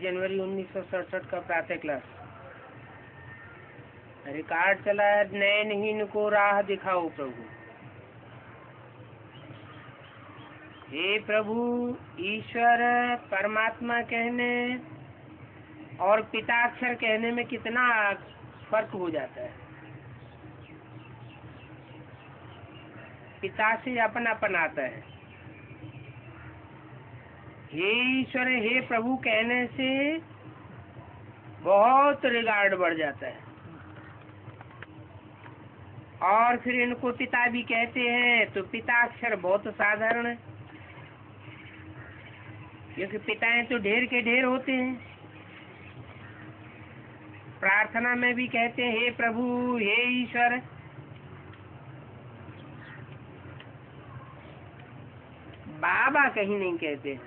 जनवरी 1967 का प्रातः class. Record चला है, नयनहीन को राह दिखाओ प्रभु। हे प्रभु, ईश्वर परमात्मा कहने और पिताक्षर कहने में कितना फर्क हो जाता है। पिता से अपनापन आता है। हे ईश्वर, हे प्रभु कहने से बहुत रिगार्ड बढ़ जाता है। और फिर इनको पिता भी कहते हैं, तो पिताक्षर बहुत साधारण है, क्योंकि पिताएं तो ढेर के ढेर होते हैं। प्रार्थना में भी कहते हैं हे प्रभु, हे ईश्वर। बाबा कहीं नहीं कहते।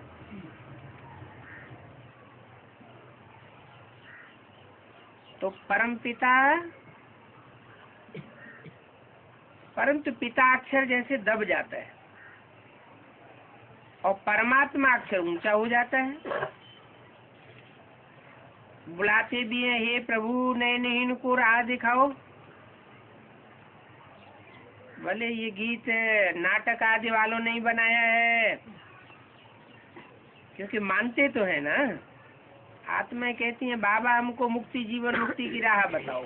तो परम पिता, परंतु पिता अक्षर जैसे दब जाता है और परमात्मा अक्षर ऊंचा हो जाता है। बुलाते भी हैं, हे प्रभु नयनहीन को राह दिखाओ। भले ये गीत नाटक आदि वालों ने बनाया है, क्योंकि मानते तो है ना। आत्माएं कहती हैं बाबा हमको मुक्ति, जीवन मुक्ति की राह बताओ।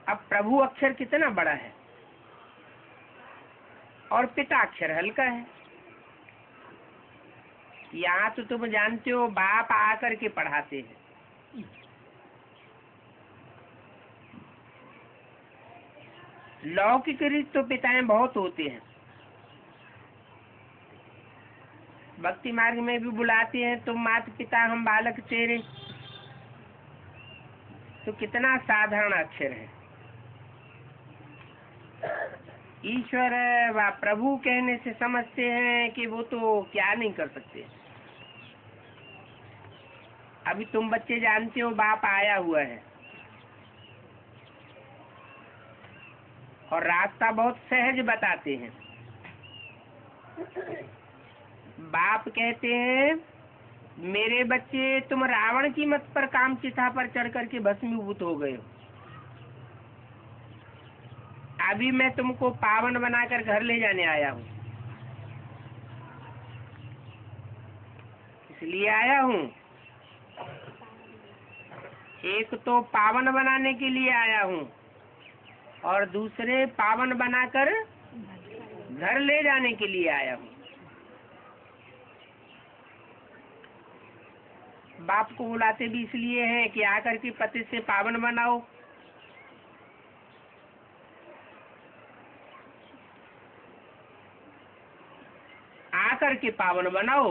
अब प्रभु अक्षर कितना बड़ा है और पिता अक्षर हल्का है। यहाँ तो तुम जानते हो बाप आकर के पढ़ाते हैं। लौकिक रीत तो पिताएं बहुत होते हैं। भक्ति मार्ग में भी बुलाते हैं, तुम माता पिता हम बालक तेरे। तो कितना साधारण अक्षर है। ईश्वर व प्रभु कहने से समझते हैं कि वो तो क्या नहीं कर सकते। अभी तुम बच्चे जानते हो बाप आया हुआ है और रास्ता बहुत सहज बताते हैं। बाप कहते हैं मेरे बच्चे, तुम रावण की मत पर काम चिता पर चढ़ करके भस्मीभूत हो गए हो। अभी मैं तुमको पावन बनाकर घर ले जाने आया हूँ, इसलिए आया हूँ। एक तो पावन बनाने के लिए आया हूँ और दूसरे पावन बनाकर घर ले जाने के लिए आया हूँ। बाप को बुलाते भी इसलिए हैं कि आकर के पति से पावन बनाओ। आकर के पावन बनाओ।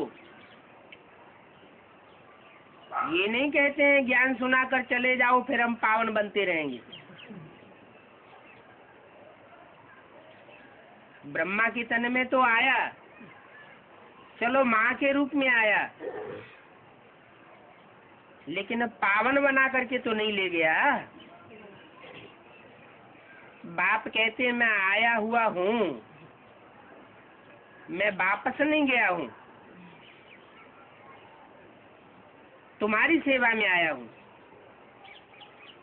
ये नहीं कहते हैं ज्ञान सुनाकर चले जाओ फिर हम पावन बनते रहेंगे। ब्रह्मा के तन में तो आया, चलो माँ के रूप में आया, लेकिन अब पावन बना करके तो नहीं ले गया। बाप कहते मैं आया हुआ हूँ, मैं वापस नहीं गया हूँ, तुम्हारी सेवा में आया हूँ।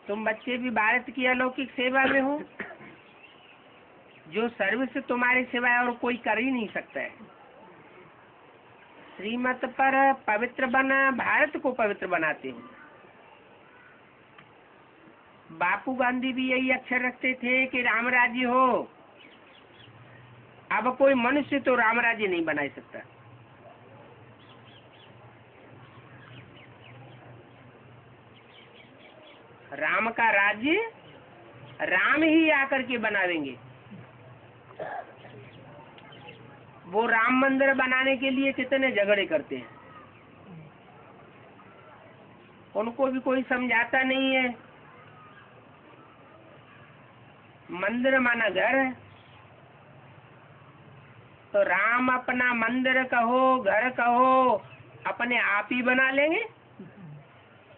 तुम बच्चे भी भारत की अलौकिक सेवा में हो। जो सर्विस तुम्हारे सिवाय और कोई कर ही नहीं सकता है। श्रीमत पर पवित्र बना, भारत को पवित्र बनाते हो। बापू गांधी भी यही अक्षर रखते थे कि राम राज्य हो। अब कोई मनुष्य तो राम राज्य नहीं बना सकता। राम का राज्य राम ही आकर के बनावेंगे। वो राम मंदिर बनाने के लिए कितने झगड़े करते हैं, उनको भी कोई समझाता नहीं है। मंदिर माना घर है, तो राम अपना मंदिर कहो, घर कहो, अपने आप ही बना लेंगे।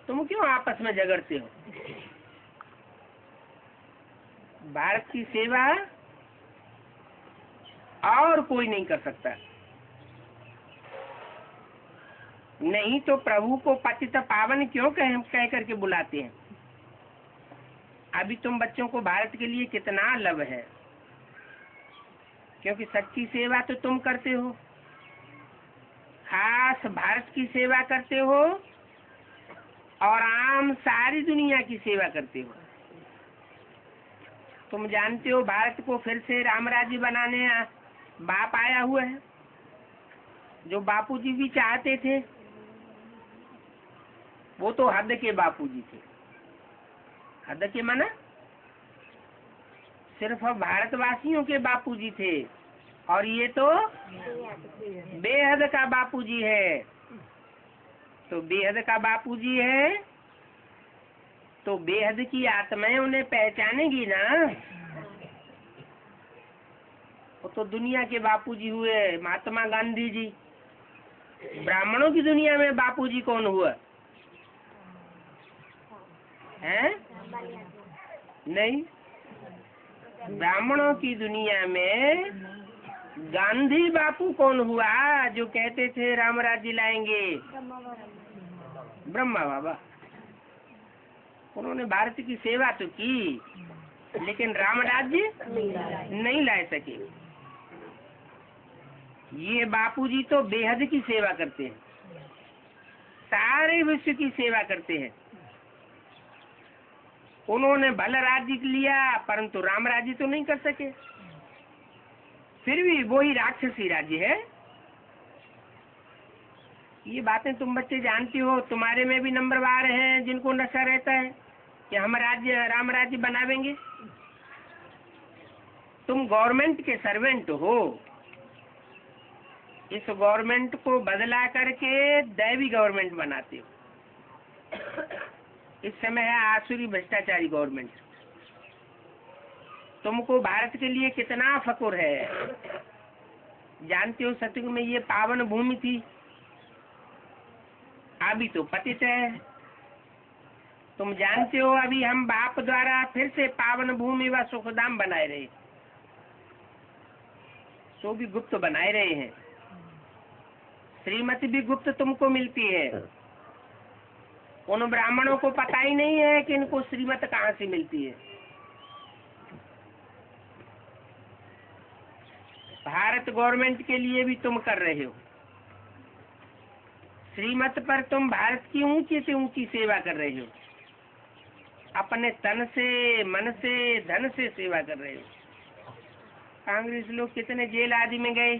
तुम क्यों आपस में झगड़ते हो? भारत की सेवा और कोई नहीं कर सकता। नहीं तो प्रभु को पतित पावन क्यों कह करके बुलाते हैं? अभी तुम बच्चों को भारत के लिए कितना लव है, क्योंकि सच्ची सेवा तो तुम करते हो, खास भारत की सेवा करते हो और आम सारी दुनिया की सेवा करते हो। तुम जानते हो भारत को फिर से राम राज्य बनाने बाप आया हुआ है, जो बापूजी भी चाहते थे। वो तो हद के बापूजी थे। हद के माना सिर्फ भारतवासियों के बापूजी थे, और ये तो बेहद का बापूजी है। तो बेहद का बापूजी है तो बेहद की आत्माएं उन्हें पहचानेगी ना। वो तो दुनिया के बापूजी हुए, महात्मा गांधी जी। ब्राह्मणों की दुनिया में बापूजी कौन हुआ है? नहीं, ब्राह्मणों की दुनिया में गांधी बापू कौन हुआ, जो कहते थे राम राज्य लाएंगे? ब्रह्मा बाबा। उन्होंने भारत की सेवा तो की, लेकिन राम राज्य नहीं ला सके। ये बापूजी तो बेहद की सेवा करते हैं, सारे विश्व की सेवा करते हैं। उन्होंने भल राज्य लिया, परंतु राम राज्य तो नहीं कर सके। फिर भी वही राक्षसी राज्य है। ये बातें तुम बच्चे जानती हो। तुम्हारे में भी नंबरवार हैं जिनको नशा रहता है कि हम राज्य राम राज्य बनावेंगे। तुम गवर्नमेंट के सर्वेंट हो। इस गवर्नमेंट को बदला करके दैवी गवर्नमेंट बनाते हो। इस समय है आसुरी भ्रष्टाचारी गवर्नमेंट। तुमको भारत के लिए कितना फकुर है। जानते हो सतयुग में ये पावन भूमि थी, अभी तो पतित है। तुम जानते हो अभी हम बाप द्वारा फिर से पावन भूमि व सुखधाम बनाए रहे, तो भी गुप्त बनाए रहे हैं। श्रीमती भी गुप्त तुमको मिलती है। उन ब्राह्मणों को पता ही नहीं है कि इनको श्रीमत कहाँ से मिलती है। भारत गवर्नमेंट के लिए भी तुम कर रहे हो। श्रीमत पर तुम भारत की ऊंची से ऊंची सेवा कर रहे हो। अपने तन से, मन से, धन से सेवा कर रहे हो। कांग्रेस लोग कितने जेल आदि में गए,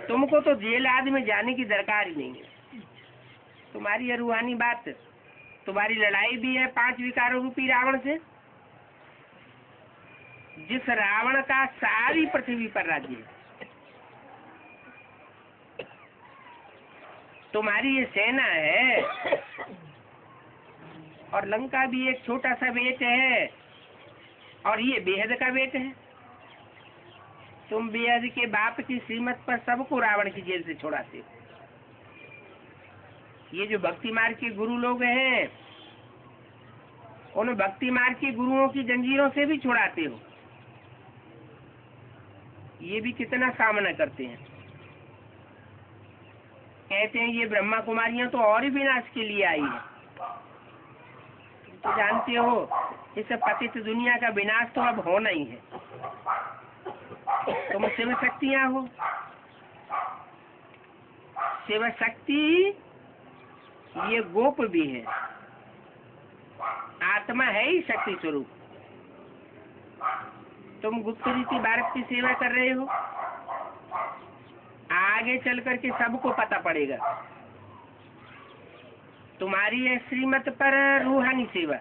तुमको तो जेल आदि में जाने की दरकार ही नहीं है। तुम्हारी ये रूहानी बात, तुम्हारी लड़ाई भी है 5 विकारों रूपी रावण से, जिस रावण का सारी पृथ्वी पर राज्य है। तुम्हारी ये सेना है, और लंका भी एक छोटा सा बेट है, और ये बेहद का बेट है। तुम बेहद के बाप की श्रीमत पर सबको रावण की जेल से छुड़ाते हो। ये जो भक्ति मार्ग के गुरु लोग हैं, उन भक्ति मार्ग के गुरुओं की जंजीरों से भी छुड़ाते हो। ये भी कितना सामना करते हैं। कहते हैं ये ब्रह्मा कुमारियां तो और ही विनाश के लिए आई है। तो जानते हो इस पतित दुनिया का विनाश तो अब होना ही है। तुम शिव शक्तियां हो। शिव शक्ति ये गोप भी है, आत्मा है ही शक्ति स्वरूप। तुम गुप्त रीति भारत की सेवा कर रहे हो, आगे चल करके सबको पता पड़ेगा। तुम्हारी है श्रीमत पर रूहानी सेवा।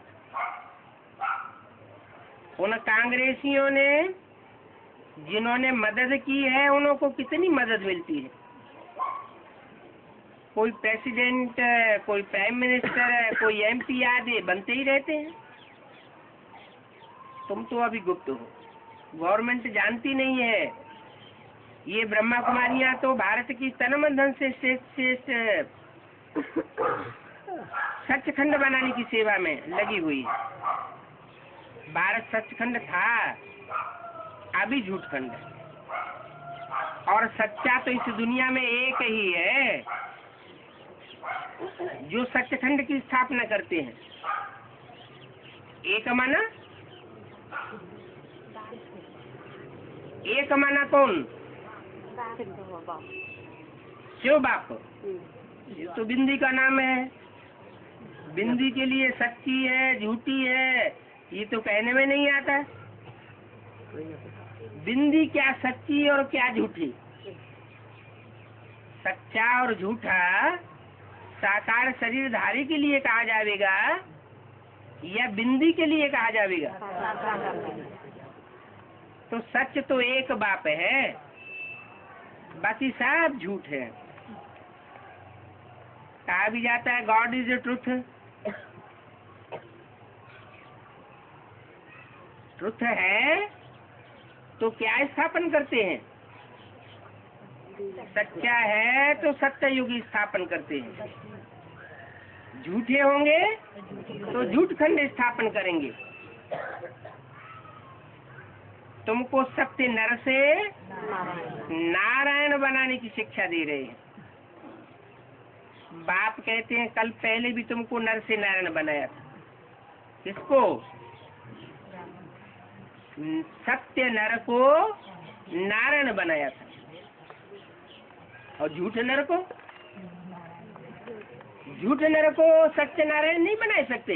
उन कांग्रेसियों ने जिन्होंने मदद की है, उनको कितनी मदद मिलती है। कोई प्रेसिडेंट, कोई प्राइम मिनिस्टर, कोई MP आदि बनते ही रहते हैं। तुम तो अभी गुप्त हो, गवर्नमेंट जानती नहीं है। ये ब्रह्मा कुमारियां तो भारत की तन मन धन से सचखंड बनाने की सेवा में लगी हुई है। भारत सचखंड था, अभी झूठखंड है। और सच्चा तो इस दुनिया में एक ही है जो सचखंड की स्थापना करते हैं। एक माना, एक माना कौन? शिव बाप। ये तो बिंदी का नाम है। बिंदी के लिए सच्ची है, झूठी है, ये तो कहने में नहीं आता। बिंदी क्या सच्ची और क्या झूठी? सच्चा और झूठा साकार शरीरधारी के लिए कहा जाएगा या बिंदी के लिए कहा जाएगा? तो सच तो एक बाप है, बाकी सब झूठ है। कहा भी जाता है God is the truth. Truth है तो क्या स्थापन करते हैं? सच्चा है तो सत्य युग स्थापन करते हैं। झूठे होंगे तो झूठ खंड स्थापन करेंगे। तुमको सत्य नर से नारायण बनाने की शिक्षा दे रहे हैं। बाप कहते हैं कल पहले भी तुमको नर से नारायण बनाया था। किसको? सत्य नर को नारायण बनाया था। और झूठ नर को सत्य नारायण नहीं बना सकते।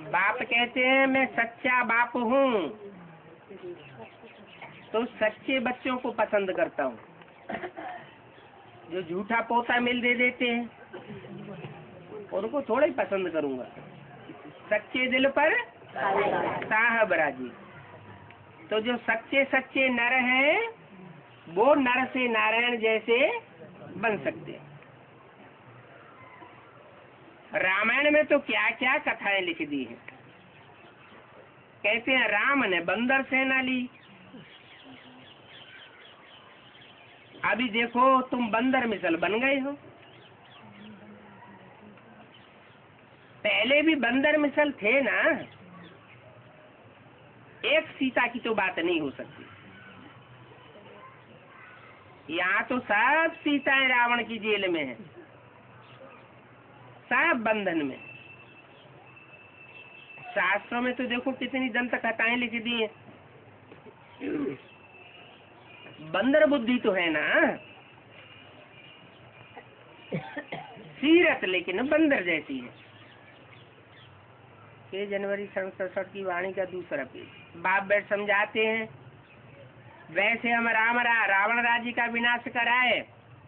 बाप कहते हैं मैं सच्चा बाप हूँ, तो सच्चे बच्चों को पसंद करता हूँ। जो झूठा पोता मिल दे देते हैं उनको थोड़ा ही पसंद करूँगा। सच्चे दिल पर साहब राजी। तो जो सच्चे सच्चे नर हैं वो नर से नारायण जैसे बन सकते हैं। रामायण में तो क्या क्या कथाएं लिख दी हैं। कहते हैं राम ने बंदर सेना ली। अभी देखो तुम बंदर मिसल बन गए हो। पहले भी बंदर मिसल थे ना। एक सीता की तो बात नहीं हो सकती। यहाँ तो सब सीताएं रावण की जेल में है, सब बंधन में। शास्त्रों में तो देखो कितनी दंत कथाएं लिख दी हैं। बंदर बुद्धि तो है ना, सीरत लेकिन बंदर जैसी है। 6 जनवरी 67 की वाणी का दूसरा पेज। बाप बैठ समझाते हैं वैसे हम रावण राज्य का विनाश कराए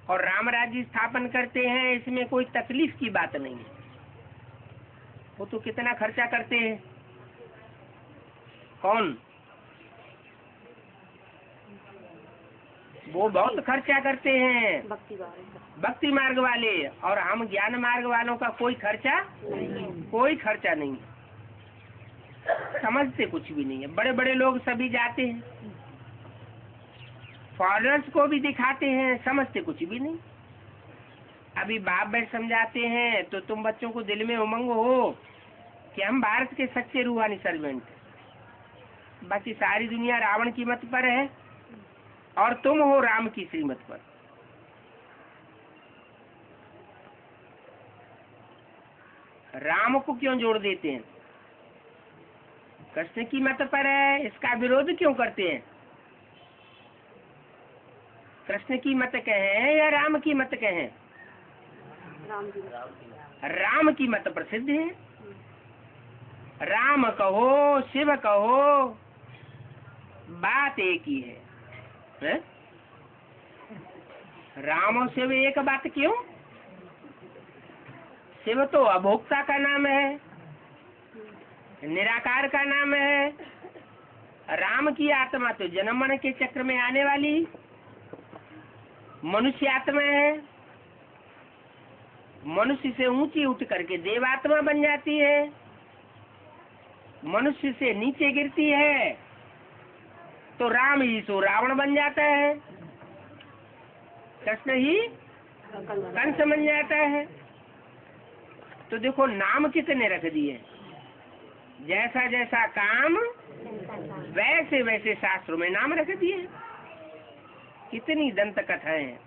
और राम राज्य स्थापन करते हैं, इसमें कोई तकलीफ की बात नहीं है। वो तो कितना खर्चा करते हैं। कौन? वो बहुत खर्चा करते हैं भक्ति मार्ग वाले, और हम ज्ञान मार्ग वालों का कोई खर्चा नहीं। समझते कुछ भी नहीं है। बड़े बड़े लोग सभी जाते हैं, फॉरेनर्स को भी दिखाते हैं, समझते कुछ भी नहीं। अभी बाप बैठ समझाते हैं तो तुम बच्चों को दिल में उमंग हो कि हम भारत के सच्चे रूहानी सर्वेंट, बाकी सारी दुनिया रावण की मत पर है और तुम हो राम की श्रीमत पर। राम को क्यों जोड़ देते हैं? कृष्ण की मत पर है, इसका विरोध क्यों करते हैं? कृष्ण की मत कहें या राम की मत कहें? राम की मत प्रसिद्ध है। राम कहो शिव कहो, बात एक ही है? राम और शिव एक बात क्यों? शिव तो अभोक्ता का नाम है, निराकार का नाम है। राम की आत्मा तो जन्म मरण के चक्र में आने वाली मनुष्य आत्मा है। मनुष्य से ऊंची उठ करके देवात्मा बन जाती है, मनुष्य से नीचे गिरती है तो राम ही तो रावण बन जाता है, कृष्ण ही कंस बन जाता है। तो देखो नाम कितने रख दिए, जैसा जैसा काम वैसे वैसे शास्त्रों में नाम रख दिए। कितनी दंत कथाएं हैं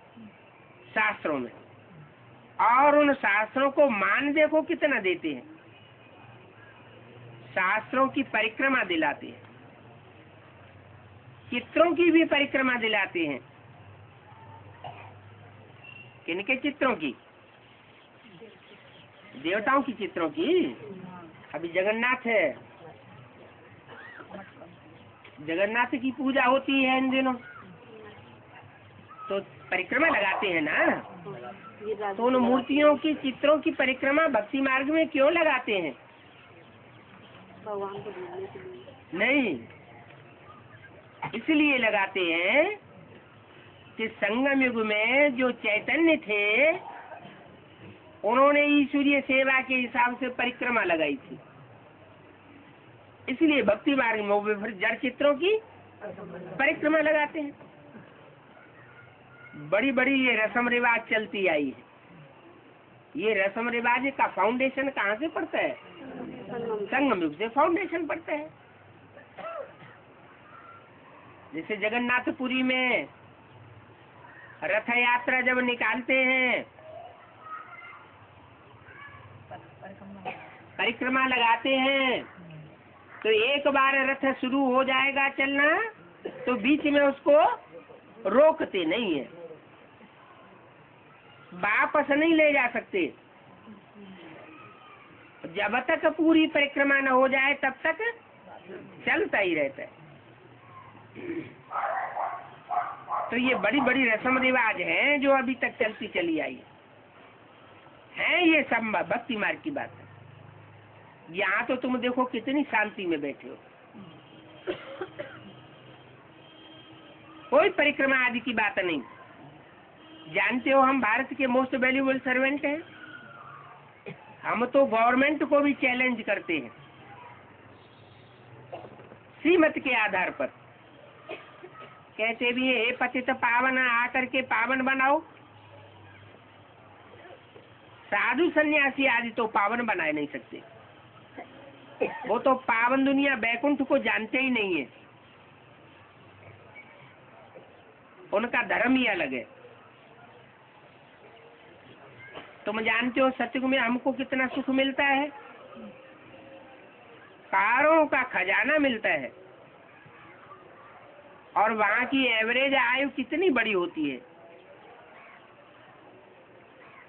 शास्त्रों में, और उन शास्त्रों को मान देखो कितना देते हैं। शास्त्रों की परिक्रमा दिलाते हैं, चित्रों की भी परिक्रमा दिलाते हैं। किनके चित्रों की? देवताओं की चित्रों की। अभी जगन्नाथ है, जगन्नाथ की पूजा होती है इन दिनों, तो परिक्रमा लगाते हैं ना। तो उन मूर्तियों की चित्रों की परिक्रमा भक्ति मार्ग में क्यों लगाते हैं? भगवान को ढूंढने के लिए नहीं, इसलिए लगाते हैं कि संगम युग में जो चैतन्य थे उन्होंने ईश्वरीय सेवा के हिसाब से परिक्रमा लगाई थी, इसलिए भक्ति मार्ग में वो फिर जड़ चित्रों की परिक्रमा लगाते हैं। बड़ी बड़ी ये रस्म रिवाज चलती आई है। ये रस्म रिवाज का फाउंडेशन कहाँ से पड़ता है? संगम युग से फाउंडेशन पड़ता है। जैसे जगन्नाथपुरी में रथ यात्रा जब निकालते हैं, परिक्रमा लगाते हैं, तो एक बार रथ शुरू हो जाएगा चलना तो बीच में उसको रोकते नहीं है, वापस नहीं ले जा सकते। जब तक पूरी परिक्रमा न हो जाए तब तक चलता ही रहता है। तो ये बड़ी बड़ी रस्म रिवाज हैं जो अभी तक चलती चली आई है। ये सब भक्ति मार्ग की बात है। यहाँ तो तुम देखो कितनी शांति में बैठे हो, कोई परिक्रमा आदि की बात नहीं। जानते हो हम भारत के मोस्ट वैल्यूएबल सर्वेंट हैं। हम तो गवर्नमेंट को भी चैलेंज करते हैं श्रीमत के आधार पर। कहते भी हे पतित पावन आकर के पावन बनाओ। साधु सन्यासी आदि तो पावन बनाए नहीं सकते, वो तो पावन दुनिया बैकुंठ को जानते ही नहीं है, उनका धर्म ही अलग है। तुम जानते हो सतयुग में हमको कितना सुख मिलता है, कारों का खजाना मिलता है, और वहाँ की एवरेज आयु कितनी बड़ी होती है।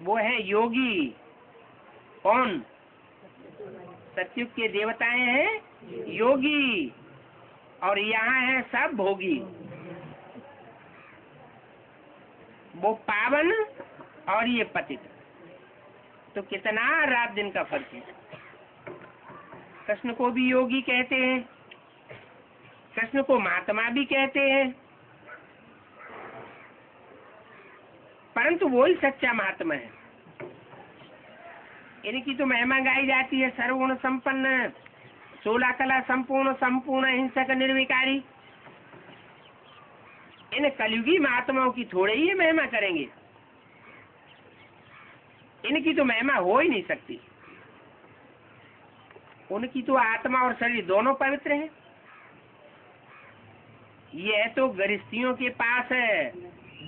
वो है योगी। कौन? सतयुग के देवताएं हैं योगी, और यहाँ है सब भोगी। वो पावन और ये पतित, तो कितना रात दिन का फर्क है। कृष्ण को भी योगी कहते हैं, कृष्ण को महात्मा भी कहते हैं, परंतु वो ही सच्चा महात्मा है। इनकी तो महिमा गाई जाती है सर्वगुण संपन्न, 16 कला संपूर्ण, संपूर्ण हिंसक, निर्विकारी। इन कलयुगी महात्माओं की थोड़े ही महिमा करेंगे, इनकी तो महिमा हो ही नहीं सकती। उनकी तो आत्मा और शरीर दोनों पवित्र हैं। ये तो गृहस्थियों के पास है,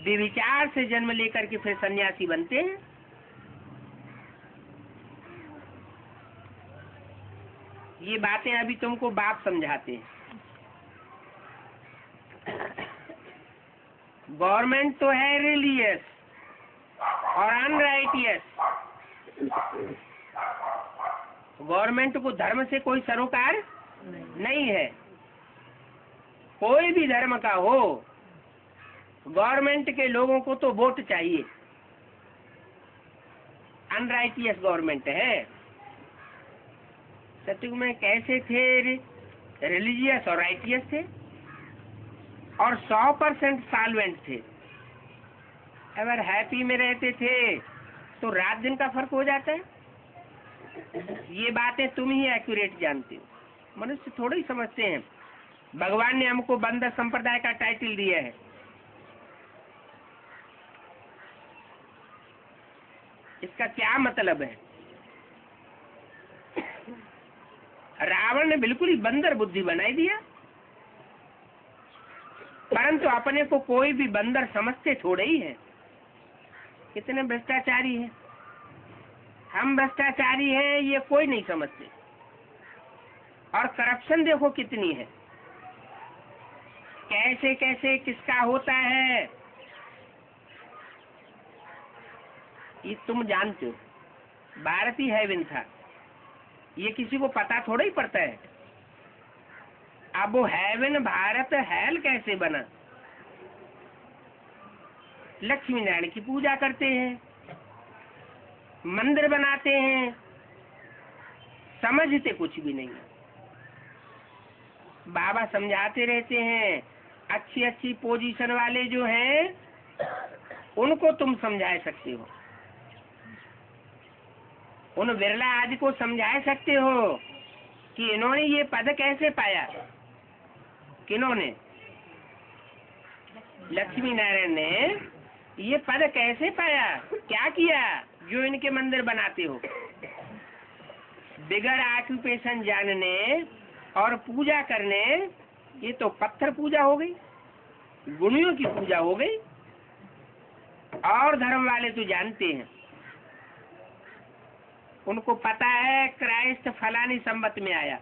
विचार से जन्म लेकर के फिर सन्यासी बनते हैं। ये बातें अभी तुमको बाप समझाते हैं। गवर्नमेंट तो है रिलीजियस और अनराइटियस। गवर्नमेंट को धर्म से कोई सरोकार नहीं है। कोई भी धर्म का हो, गवर्नमेंट के लोगों को तो वोट चाहिए। अनराइटियस गवर्नमेंट है। सतयुग में कैसे थे? रिलीजियस और राइटियस थे और 100% सॉल्वेंट थे। अगर हैप्पी में रहते थे तो रात दिन का फर्क हो जाता है। ये बातें तुम ही एक्यूरेट जानते हो, मनुष्य थोड़े ही समझते हैं। भगवान ने हमको बंदर संप्रदाय का टाइटल दिया है। इसका क्या मतलब है? रावण ने बिल्कुल ही बंदर बुद्धि बनाई दिया, परंतु अपने को कोई भी बंदर समझते थोड़े ही है। कितने भ्रष्टाचारी हैं। हम भ्रष्टाचारी हैं ये कोई नहीं समझते। और करप्शन देखो कितनी है, कैसे कैसे किसका होता है, ये तुम जानते हो। भारत ही हेवन था, ये किसी को पता थोड़ा ही पड़ता है। अब वो हेवन भारत हेल कैसे बना? लक्ष्मी नारायण की पूजा करते हैं, मंदिर बनाते हैं, समझते कुछ भी नहीं। बाबा समझाते रहते हैं, अच्छी अच्छी पोजीशन वाले जो हैं उनको तुम समझा सकते हो। उन बिरला आदि को समझा सकते हो कि इन्होंने ये पद कैसे पाया। किन्होंने? लक्ष्मी नारायण ने ये पद कैसे पाया, क्या किया जो इनके मंदिर बनाते हो। बिगर ऑक्यूपेशन जानने और पूजा करने, ये तो पत्थर पूजा हो गई, गुणियों की पूजा हो गई। और धर्म वाले तो जानते हैं, उनको पता है क्राइस्ट फलानी संबत में आया।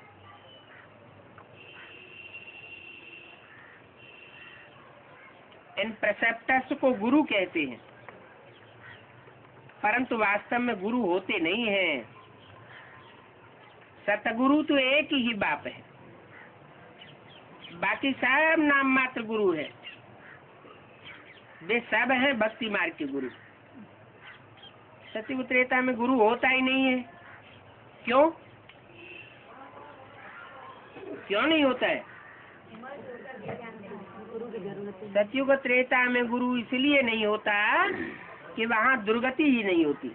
इन प्रेसेप्टर्स को गुरु कहते हैं, परंतु वास्तव में गुरु होते नहीं हैं। सतगुरु तो एक ही बाप है, बाकी सब नाम मात्र गुरु है। वे सब हैं भक्ति मार्ग के गुरु। सतयुग त्रेता में गुरु होता ही नहीं है। क्यों? क्यों नहीं होता है? सतयुग त्रेता में गुरु इसलिए नहीं होता कि वहाँ दुर्गति ही नहीं होती।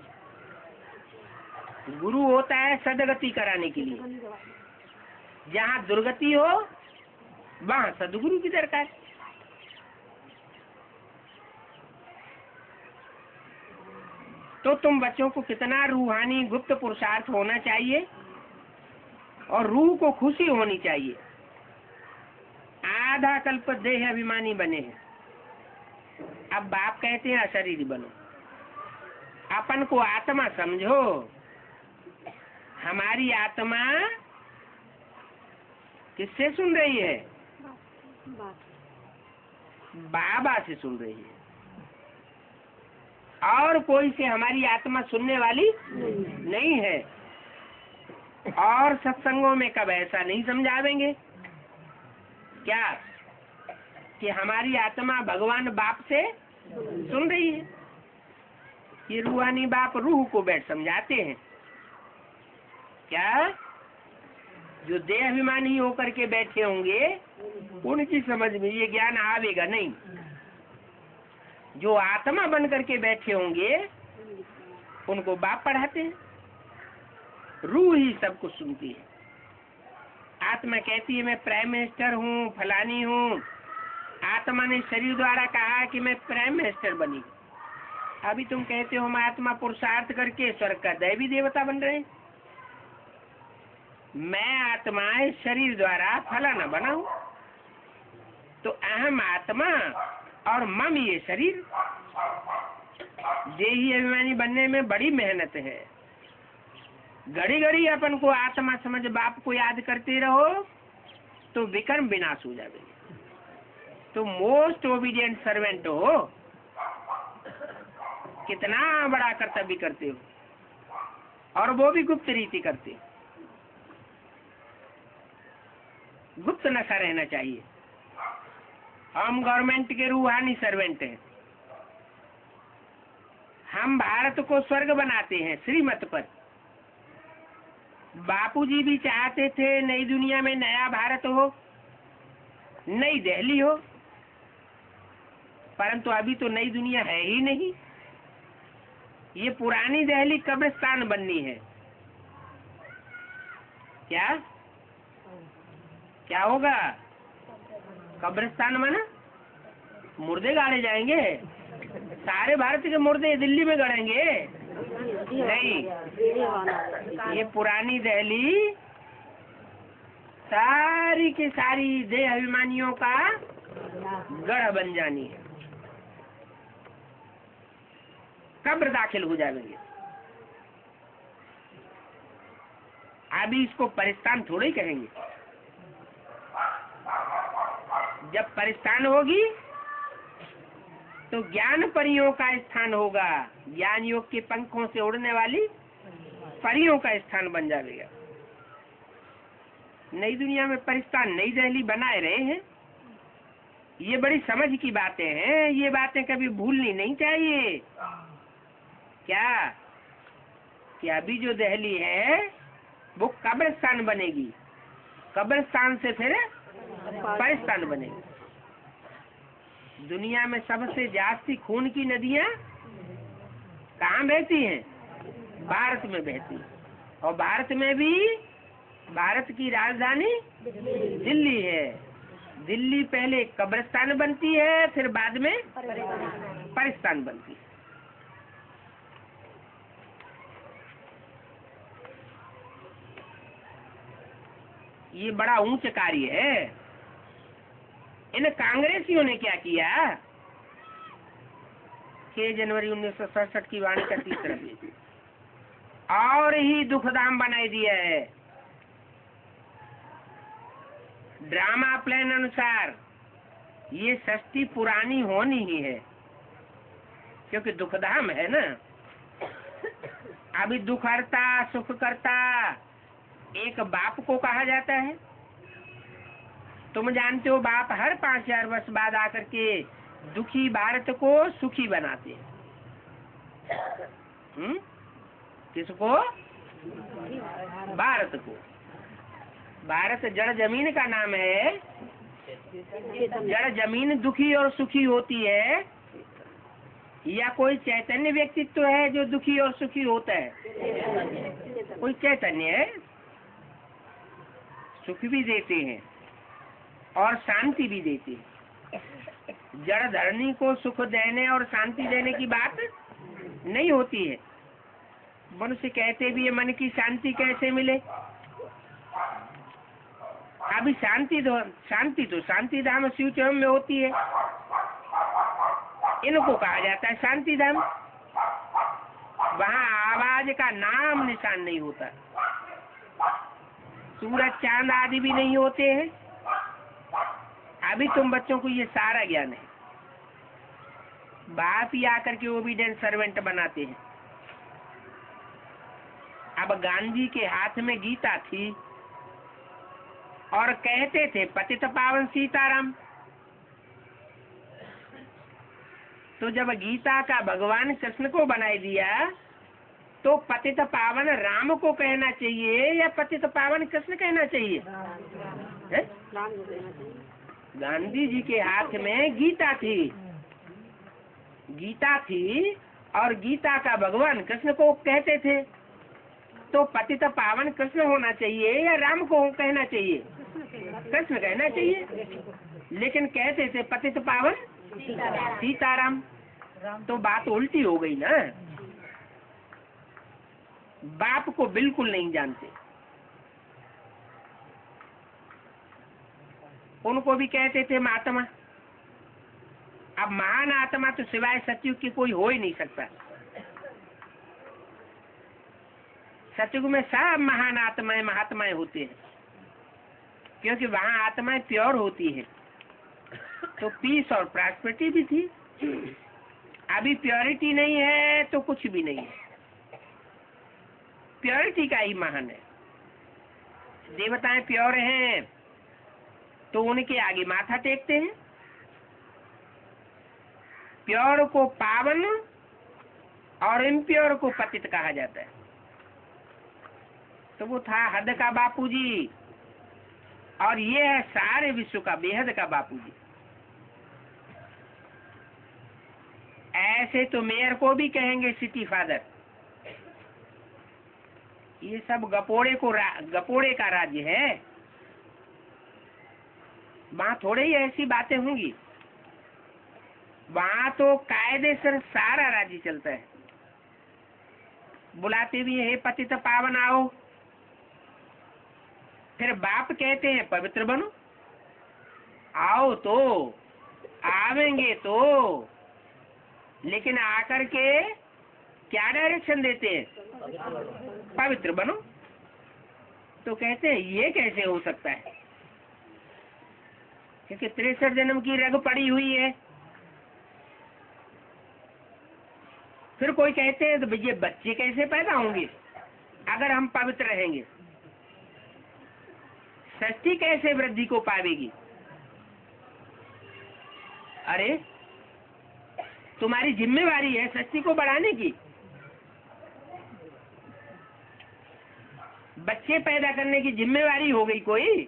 गुरु होता है सदगति कराने के लिए। जहाँ दुर्गति हो वहाँ सदगुरु की दरकार। तो तुम बच्चों को कितना रूहानी गुप्त पुरुषार्थ होना चाहिए और रूह को खुशी होनी चाहिए। आधा कल्प देह अभिमानी बने हैं, अब बाप कहते हैं अशरीरी बनो। अपन को आत्मा समझो। हमारी आत्मा किससे सुन रही है? बाबा से सुन रही है। और कोई से हमारी आत्मा सुनने वाली नहीं है। और सत्संगों में कब ऐसा नहीं समझावेंगे क्या कि हमारी आत्मा भगवान बाप से सुन रही है। ये रूहानी बाप रूह को बैठ समझाते हैं क्या? जो देह अभिमानी होकर के बैठे होंगे उनकी समझ में ये ज्ञान आवेगा नहीं। जो आत्मा बन करके बैठे होंगे उनको बाप पढ़ाते हैं। रूह ही सब कुछ सुनती है। आत्मा कहती है मैं प्राइम मिनिस्टर हूँ, फलानी हूँ। आत्मा ने शरीर द्वारा कहा कि मैं प्राइम मिनिस्टर बनी। अभी तुम कहते हो हम आत्मा पुरुषार्थ करके स्वर्ग का दैवी देवता बन रहे हैं। मैं आत्मा इस शरीर द्वारा फलाना बना हूँ। तो अहम आत्मा और मम ये शरीर। देही अभिमानी बनने में बड़ी मेहनत है। घड़ी घड़ी अपन को आत्मा समझ बाप को याद करते रहो तो विकर्म विनाश हो जाएगा। तो मोस्ट ओबीडियंट सर्वेंट हो, कितना बड़ा कर्तव्य करते हो, और वो भी गुप्त रीति करते हो। गुप्त नशा रहना चाहिए। हम गवर्नमेंट के रूहानी सर्वेंट हैं। हम भारत को स्वर्ग बनाते हैं श्रीमत पर। बापूजी भी चाहते थे नई दुनिया में नया भारत हो, नई दिल्ली हो, परंतु अभी तो नई दुनिया है ही नहीं। ये पुरानी दिल्ली कब्रिस्तान बननी है। क्या क्या होगा? कब्रिस्तान माना मुर्दे गाड़े जाएंगे। सारे भारत के मुर्दे दिल्ली में गड़ेंगे? नहीं, ये पुरानी दिल्ली सारी की सारी देह अभिमानियों का गढ़ बन जानी है। कब्र दाखिल हो जाएंगे। अभी इसको परिस्तान थोड़े ही कहेंगे। जब परिस्तान होगी तो ज्ञान परियों का स्थान होगा। ज्ञान योग के पंखों से उड़ने वाली परियों का स्थान बन जाएगा। नई दुनिया में परिस्तान नई दिल्ली बनाए रहे हैं। ये बड़ी समझ की बातें हैं। ये बातें कभी भूलनी नहीं चाहिए। क्या कि अभी जो दिल्ली है वो कब्रिस्तान बनेगी। कब्रिस्तान से फिर परिस्तान बनेगी। दुनिया में सबसे जास्ती खून की नदियां कहाँ बहती हैं? भारत में बहती हैं। और भारत में भी भारत की राजधानी दिल्ली है। दिल्ली पहले कब्रिस्तान बनती है, फिर बाद में परिस्तान बनती है। ये बड़ा ऊंच कार्य है। इन कांग्रेसियों ने क्या किया? 6 जनवरी 1967 की वाणी का तीसरा पेज और ही दुखधाम बनाई दिया है। ड्रामा प्लान अनुसार ये षष्ठी पुरानी होनी ही है, क्योंकि दुखधाम है ना। अभी दुख हरता सुख करता एक बाप को कहा जाता है। तुम जानते हो बाप हर 5000 वर्ष बाद आकर के दुखी भारत को सुखी बनाते हैं। किसको? भारत को। भारत जड़ जमीन का नाम है। जड़ जमीन दुखी और सुखी होती है या कोई चैतन्य व्यक्तित्व है जो दुखी और सुखी होता है? कोई चैतन्य है। सुख भी देते हैं और शांति भी देते हैं। जड़ धरनी को सुख देने और शांति देने की बात नहीं होती है। मनुष्य कहते भी है मन की शांति कैसे मिले? अभी शांति तो शांति धाम शिवचरम में होती है। इनको कहा जाता है शांति धाम। वहाँ आवाज का नाम निशान नहीं होता। सूरज चांद आदि भी नहीं होते हैं। अभी तुम बच्चों को ये सारा ज्ञान है। बाप ही आकर के ओबीडिएंट सर्वेंट बनाते हैं। अब गांधी के हाथ में गीता थी और कहते थे पतित पावन सीताराम। तो जब गीता का भगवान कृष्ण को बनाई दिया तो पतित पावन राम को कहना चाहिए या पतित पावन कृष्ण कहना चाहिए? गांधी जी के हाथ में गीता थी और गीता का भगवान कृष्ण को कहते थे। तो पतित पावन कृष्ण होना चाहिए या राम को कहना चाहिए? कृष्ण कहना चाहिए, लेकिन कहते थे पतित पावन सीताराम। तो बात उल्टी हो गई ना, बाप को बिल्कुल नहीं जानते। उनको भी कहते थे महात्मा। अब महान आत्मा तो सिवाय सतयुग की कोई हो ही नहीं सकता। सतयुग में सब महान आत्माएं महात्माएं होते हैं, क्योंकि वहाँ आत्माएं प्योर होती है, तो पीस और प्रॉस्पेरिटी भी थी। अभी प्योरिटी नहीं है तो कुछ भी नहीं है, प्योरिटी का ही महान है। देवताएं प्योर हैं तो उनके आगे माथा टेकते हैं। प्योर को पावन और इम्प्योर को पतित कहा जाता है। तो वो था हद का बापूजी, और ये है सारे विश्व का बेहद का बापूजी। ऐसे तो मेयर को भी कहेंगे सिटी फादर। ये सब गपोड़े का राज्य है। वहाँ थोड़े ही ऐसी बातें होंगी, वहाँ तो कायदे से सारा राज्य चलता है। बुलाते भी है पतित पावन आओ, फिर बाप कहते हैं पवित्र बनो। आओ तो आवेंगे तो, लेकिन आकर के क्या डायरेक्शन देते हैं? पवित्र बनो। तो कहते हैं ये कैसे हो सकता है, क्योंकि 63 जन्म की रग पड़ी हुई है। फिर कोई कहते हैं तो ये बच्चे कैसे पैदा होंगे अगर हम पवित्र रहेंगे? सृष्टि कैसे वृद्धि को पावेगी? अरे तुम्हारी जिम्मेवारी है सृष्टि को बढ़ाने की, बच्चे पैदा करने की जिम्मेवारी हो गई कोई?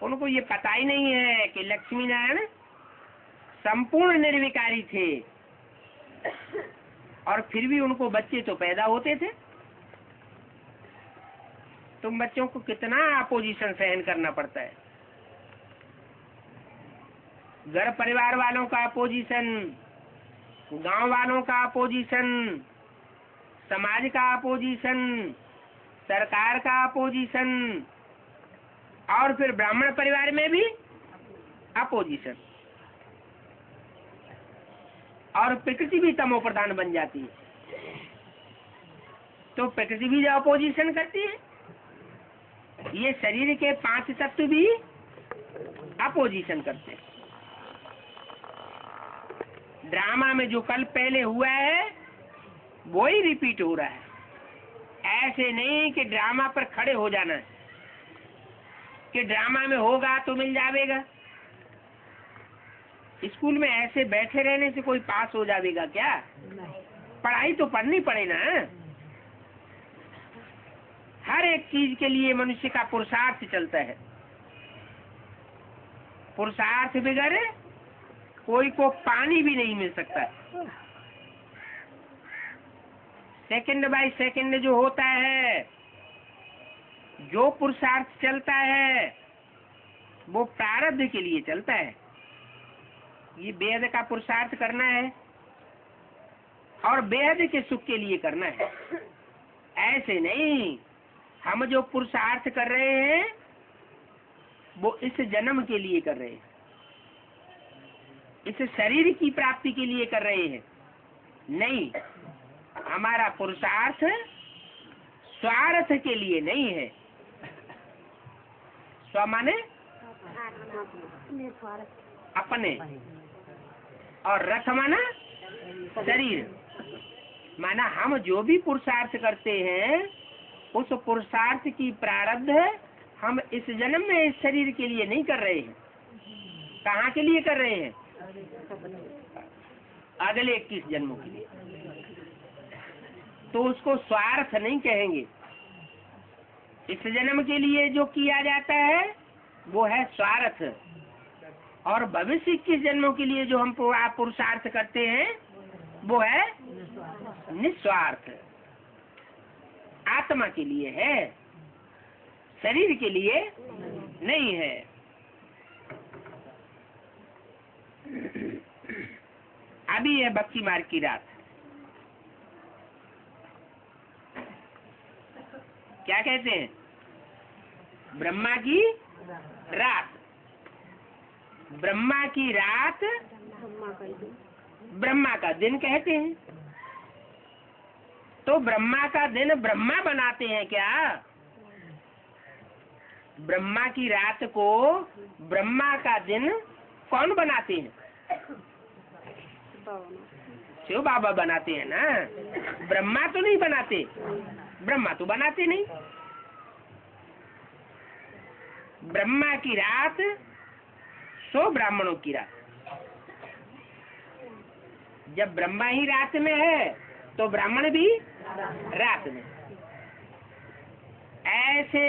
उनको ये पता ही नहीं है कि लक्ष्मी नारायण संपूर्ण निर्विकारी थे, और फिर भी उनको बच्चे तो पैदा होते थे। तुम बच्चों को कितना अपोजिशन सहन करना पड़ता है। घर परिवार वालों का अपोजिशन, गांव वालों का अपोजिशन, समाज का अपोजिशन, सरकार का अपोजिशन, और फिर ब्राह्मण परिवार में भी अपोजिशन, और प्रकृति भी तमो प्रधान बन जाती है। तो प्रकृति भी अपोजिशन करती है, ये शरीर के 5 तत्व भी अपोजिशन करते हैं। ड्रामा में जो कल पहले हुआ है वो ही रिपीट हो रहा है। ऐसे नहीं कि ड्रामा पर खड़े हो जाना है कि ड्रामा में होगा तो मिल जाएगा। स्कूल में ऐसे बैठे रहने से कोई पास हो जाएगा क्या? पढ़ाई तो पढ़नी पड़े ना। हर एक चीज के लिए मनुष्य का पुरुषार्थ चलता है। पुरुषार्थ बगैर कोई को पानी भी नहीं मिल सकता। सेकंड बाय सेकंड जो होता है, जो पुरुषार्थ चलता है वो प्रारब्ध के लिए चलता है। ये बेहद का पुरुषार्थ करना है और बेहद के सुख के लिए करना है। ऐसे नहीं, हम जो पुरुषार्थ कर रहे हैं वो इस जन्म के लिए कर रहे हैं, इस शरीर की प्राप्ति के लिए कर रहे हैं। नहीं, हमारा पुरुषार्थ स्वार्थ के लिए नहीं है। स्व माने अपने, और रथ माना शरीर। माना हम जो भी पुरुषार्थ करते हैं उस पुरुषार्थ की प्रारब्ध हम इस जन्म में इस शरीर के लिए नहीं कर रहे हैं। कहाँ के लिए कर रहे हैं? अगले 21 जन्मों के लिए। तो उसको स्वार्थ नहीं कहेंगे। इस जन्म के लिए जो किया जाता है वो है स्वार्थ, और भविष्य 21 जन्मों के लिए जो हम पुरुषार्थ करते हैं वो है निस्वार्थ। आत्मा के लिए है, शरीर के लिए नहीं है। अभी है भक्ति मार्ग की रात। क्या कहते हैं? ब्रह्मा की रात। ब्रह्मा की रात ब्रह्मा का दिन, ब्रह्मा का दिन कहते हैं। तो ब्रह्मा का दिन ब्रह्मा बनाते हैं क्या? ब्रह्मा की रात को ब्रह्मा का दिन कौन बनाते हैं? बाबा शिव बाबा बनाते हैं ना। ब्रह्मा तो नहीं बनाते, ब्रह्मा तो बनाते नहीं। ब्रह्मा की रात सो ब्राह्मणों की रात। जब ब्रह्मा ही रात में है तो ब्राह्मण भी रात में। ऐसे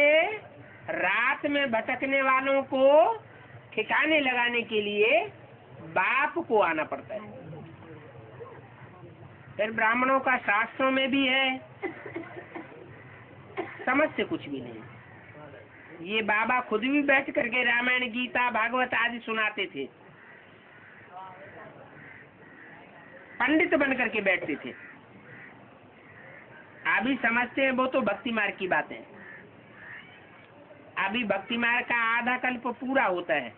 रात में भटकने वालों को ठिकाने लगाने के लिए बाप को आना पड़ता है। फिर ब्राह्मणों का शास्त्रों में भी है, समझ से कुछ भी नहीं। ये बाबा खुद भी बैठ करके रामायण, गीता, भागवत आदि सुनाते थे। पंडित बन करके बैठते थे। अभी समझते हैं वो तो भक्ति मार्ग की बातें। अभी भक्ति मार्ग का आधा कल्प पूरा होता है,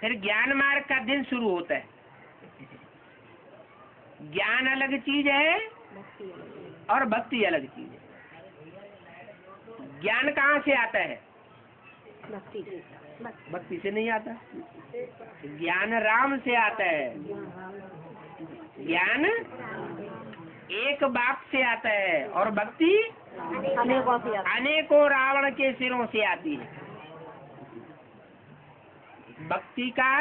फिर ज्ञान मार्ग का दिन शुरू होता है। ज्ञान अलग चीज है भक्ति और भक्ति अलग चीज है। ज्ञान कहाँ से आता है? भक्ति भक्ति से नहीं आता। ज्ञान राम से आता है। ज्ञान एक बाप से आता है और भक्ति अनेकों रावण के सिरों से आती है। भक्ति का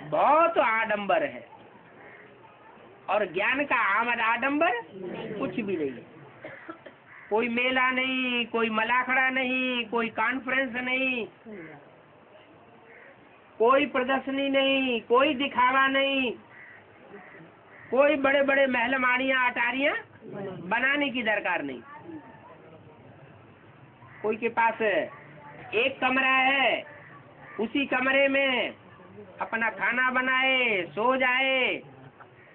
बहुत आडंबर है और ज्ञान का आमद आडंबर कुछ भी नहीं है। कोई मेला नहीं, कोई मलाखड़ा नहीं, कोई कॉन्फ्रेंस नहीं, कोई प्रदर्शनी नहीं, कोई दिखावा नहीं, कोई बड़े बड़े महल माड़ियाँ अटारियाँ बनाने की दरकार नहीं। कोई के पास एक कमरा है, उसी कमरे में अपना खाना बनाए, सो जाए,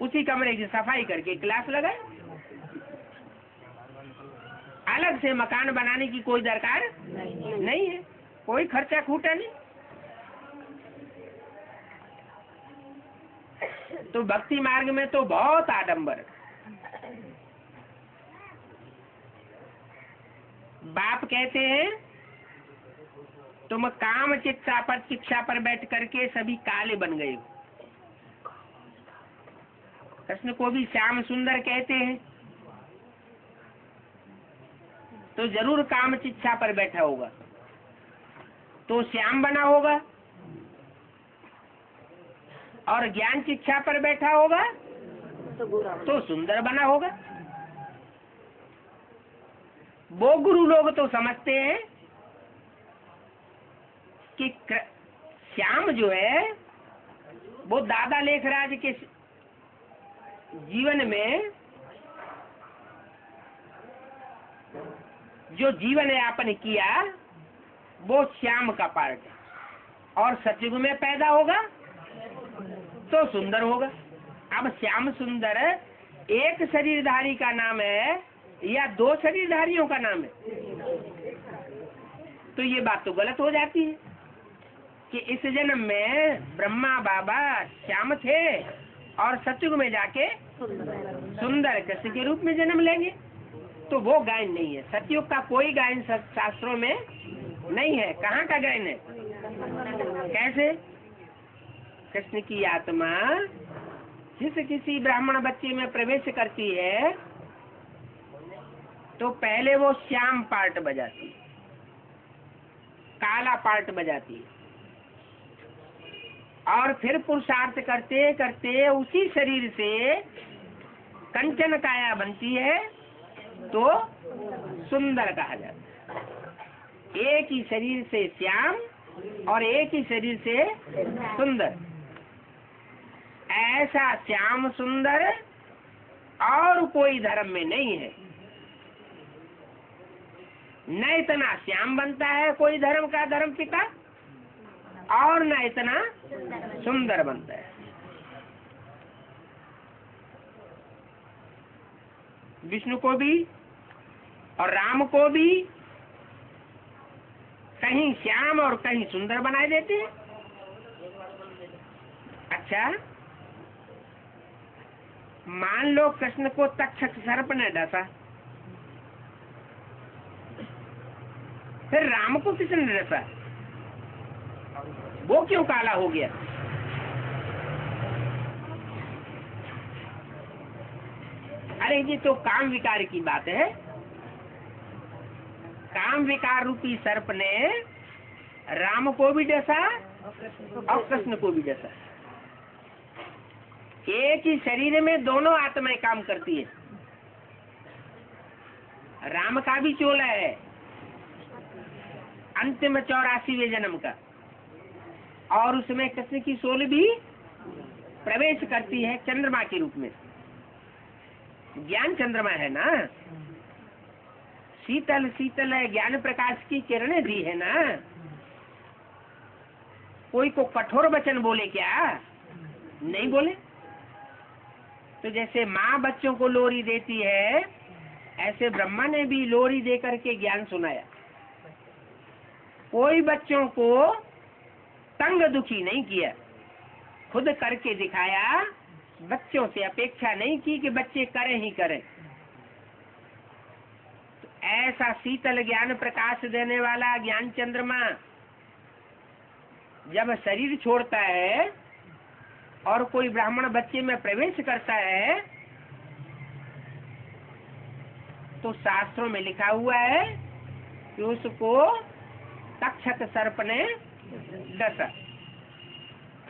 उसी कमरे की सफाई करके क्लास लगाए। अलग से मकान बनाने की कोई दरकार नहीं है, कोई खर्चा खूटा नहीं। तो भक्ति मार्ग में तो बहुत आडंबर है। बाप कहते हैं तुम काम शिक्षा पर बैठ करके सभी काले बन गए हो। कृष्ण को भी श्याम सुंदर कहते हैं, तो जरूर काम शिक्षा पर बैठा होगा तो श्याम बना होगा, और ज्ञान शिक्षा पर बैठा होगा तो सुंदर बना होगा। वो गुरु लोग तो समझते हैं कि श्याम जो है वो दादा लेखराज के जीवन में जो जीवन यापन किया वो श्याम का पार्ट है, और सतयुग में पैदा होगा तो सुंदर होगा। अब श्याम सुंदर एक शरीरधारी का नाम है या दो शरीरधारियों का नाम है? तो ये बात तो गलत हो जाती है कि इस जन्म में ब्रह्मा बाबा श्याम थे और सतयुग में जाके सुंदर कृष्ण के रूप में जन्म लेंगे। तो वो गायन नहीं है। सतयुग का कोई गायन शास्त्रों में नहीं है। कहाँ का गायन है? कैसे? कृष्ण की आत्मा जिस किसी ब्राह्मण बच्चे में प्रवेश करती है तो पहले वो श्याम पार्ट बजाती है, काला पार्ट बजाती है, और फिर पुरुषार्थ करते करते उसी शरीर से कंचन काया बनती है तो सुंदर कहा जाता है। एक ही शरीर से श्याम और एक ही शरीर से सुंदर। ऐसा श्याम सुंदर और कोई धर्म में नहीं है। न इतना श्याम बनता है कोई धर्म का धर्म पिता, और न इतना सुंदर बनता है। विष्णु को भी और राम को भी कहीं श्याम और कहीं सुंदर बनाए देते हैं। अच्छा, मान लो कृष्ण को तक्षक सर्प ने डसा, फिर राम को किसने डसा? वो क्यों काला हो गया? अरे ये तो काम विकार की बात है। काम विकार रूपी सर्प ने राम को भी डसा और कृष्ण को भी डसा। एक ही शरीर में दोनों आत्माएं काम करती है। राम का भी चोला है अंतिम 84वें जन्म का, और उसमें कृष्ण की सोल भी प्रवेश करती है चंद्रमा के रूप में। ज्ञान चंद्रमा है ना, शीतल शीतल है, ज्ञान प्रकाश की किरणें दी है ना। कोई को कठोर वचन बोले क्या? नहीं बोले। तो जैसे माँ बच्चों को लोरी देती है, ऐसे ब्रह्मा ने भी लोरी दे करके ज्ञान सुनाया। कोई बच्चों को तंग दुखी नहीं किया, खुद करके दिखाया। बच्चों से अपेक्षा नहीं की कि बच्चे करें ही करें। तो ऐसा शीतल ज्ञान प्रकाश देने वाला ज्ञान चंद्रमा जब शरीर छोड़ता है और कोई ब्राह्मण बच्चे में प्रवेश करता है, तो शास्त्रों में लिखा हुआ है कि उसको तक्षक सर्प ने डसा।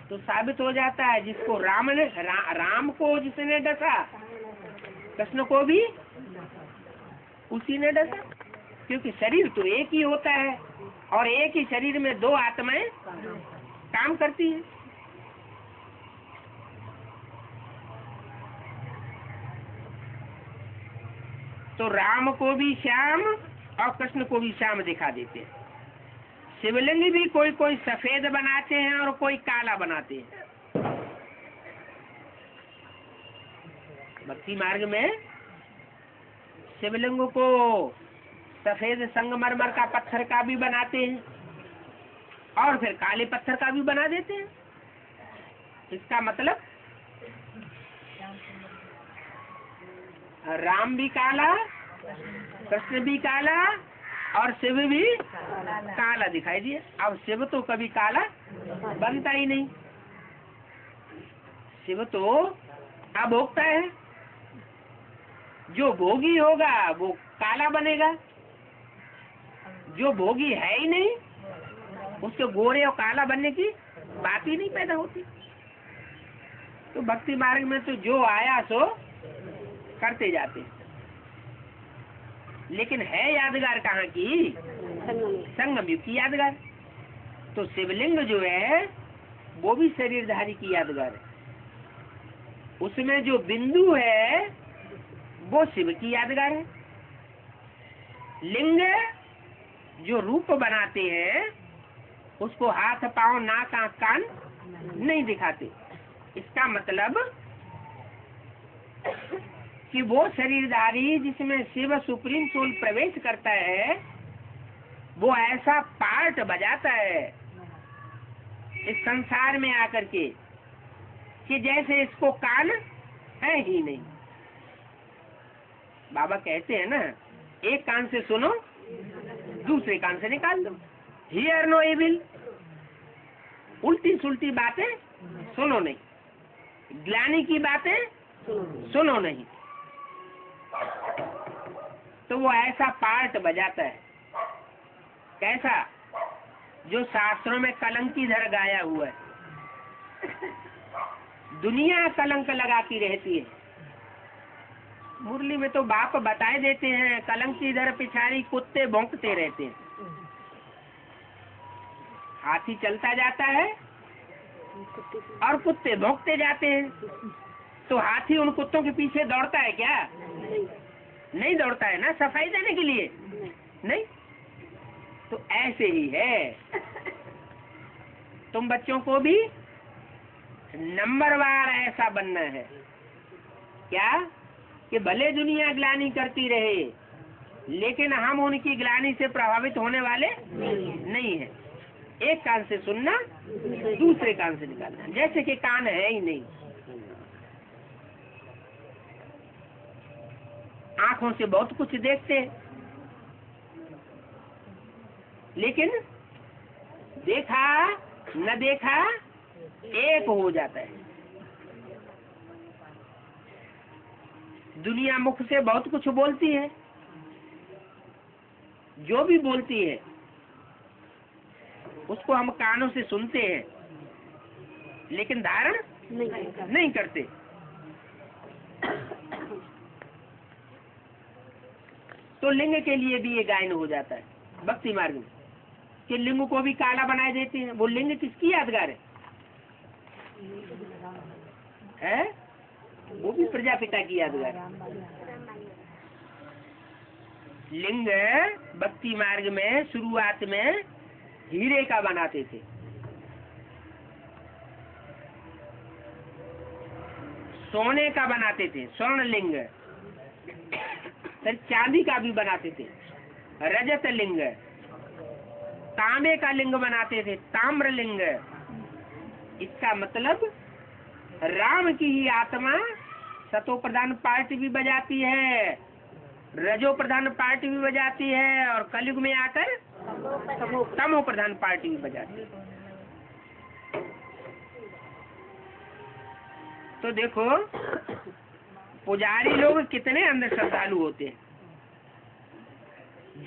तो साबित हो जाता है जिसको राम को जिसने डसा, कृष्ण को भी उसी ने डसा। क्योंकि शरीर तो एक ही होता है और एक ही शरीर में दो आत्माएं काम करती हैं। तो राम को भी श्याम और कृष्ण को भी श्याम दिखा देते हैं। शिवलिंग भी कोई कोई सफेद बनाते हैं और कोई काला बनाते हैं। भक्ति मार्ग में शिवलिंग को सफेद संगमरमर का पत्थर का भी बनाते हैं और फिर काले पत्थर का भी बना देते हैं। इसका मतलब राम भी काला, कृष्ण भी काला और शिव भी काला दिखाई दिए। अब शिव तो कभी काला बनता ही नहीं। शिव तो अभोक्ता है, जो भोगी होगा वो काला बनेगा। जो भोगी है ही नहीं, उसके गोरे और काला बनने की बात ही नहीं पैदा होती। तो भक्ति मार्ग में तो जो आया सो करते जाते, लेकिन है यादगार कहाँ की? संगम युग की यादगार। तो शिवलिंग जो है वो भी शरीरधारी की यादगार है। उसमें जो बिंदु है वो शिव की यादगार है। लिंग जो रूप बनाते हैं उसको हाथ पांव नाक आंख कान नहीं दिखाते। इसका मतलब कि वो शरीरधारी जिसमें शिव सुप्रीम सोल प्रवेश करता है, वो ऐसा पार्ट बजाता है इस संसार में आकर के कि जैसे इसको कान है ही नहीं। बाबा कहते हैं ना, एक कान से सुनो दूसरे कान से निकाल दो। हियर नो एविल, उल्टी सुल्टी बातें सुनो नहीं, ग्लानि की बातें सुनो नहीं। तो वो ऐसा पार्ट बजाता है। कैसा? जो शास्त्रों में कलंकीधर गाया हुआ है। दुनिया कलंक लगाती रहती है। मुरली में तो बाप बताए देते हैं, कलंकीधर पिछाड़ी कुत्ते भौंकते रहते हैं। हाथी चलता जाता है और कुत्ते भौंकते जाते हैं। तो हाथी उन कुत्तों के पीछे दौड़ता है क्या? नहीं दौड़ता है ना, सफाई देने के लिए नहीं। तो ऐसे ही है, तुम बच्चों को भी नंबरवार ऐसा बनना है। क्या कि भले दुनिया ग्लानि करती रहे, लेकिन हम उनकी ग्लानि से प्रभावित होने वाले नहीं है। एक कान से सुनना, दूसरे कान से निकालना, जैसे कि कान है ही नहीं। आंखों से बहुत कुछ देखते हैं, लेकिन देखा न देखा एक हो जाता है। दुनिया मुख से बहुत कुछ बोलती है, जो भी बोलती है उसको हम कानों से सुनते हैं, लेकिन धारण नहीं करते। तो लिंग के लिए भी ये गायन हो जाता है भक्ति मार्ग में, कि लिंग को भी काला बनाए देते हैं। वो लिंग किसकी यादगार है? वो भी प्रजापिता की यादगार है। लिंग भक्ति मार्ग में शुरुआत में हीरे का बनाते थे, सोने का बनाते थे स्वर्ण लिंग, फिर चांदी का भी बनाते थे रजत लिंग, तांबे का लिंग बनाते थे ताम्र लिंग। इसका मतलब राम की ही आत्मा सतो प्रधान पार्टी भी बजाती है, रजो प्रधान पार्टी भी बजाती है, और कलयुग में आकर तमो प्रधान पार्टी भी बजाती है। तो देखो पुजारी लोग कितने अंध श्रद्धालु होते हैं,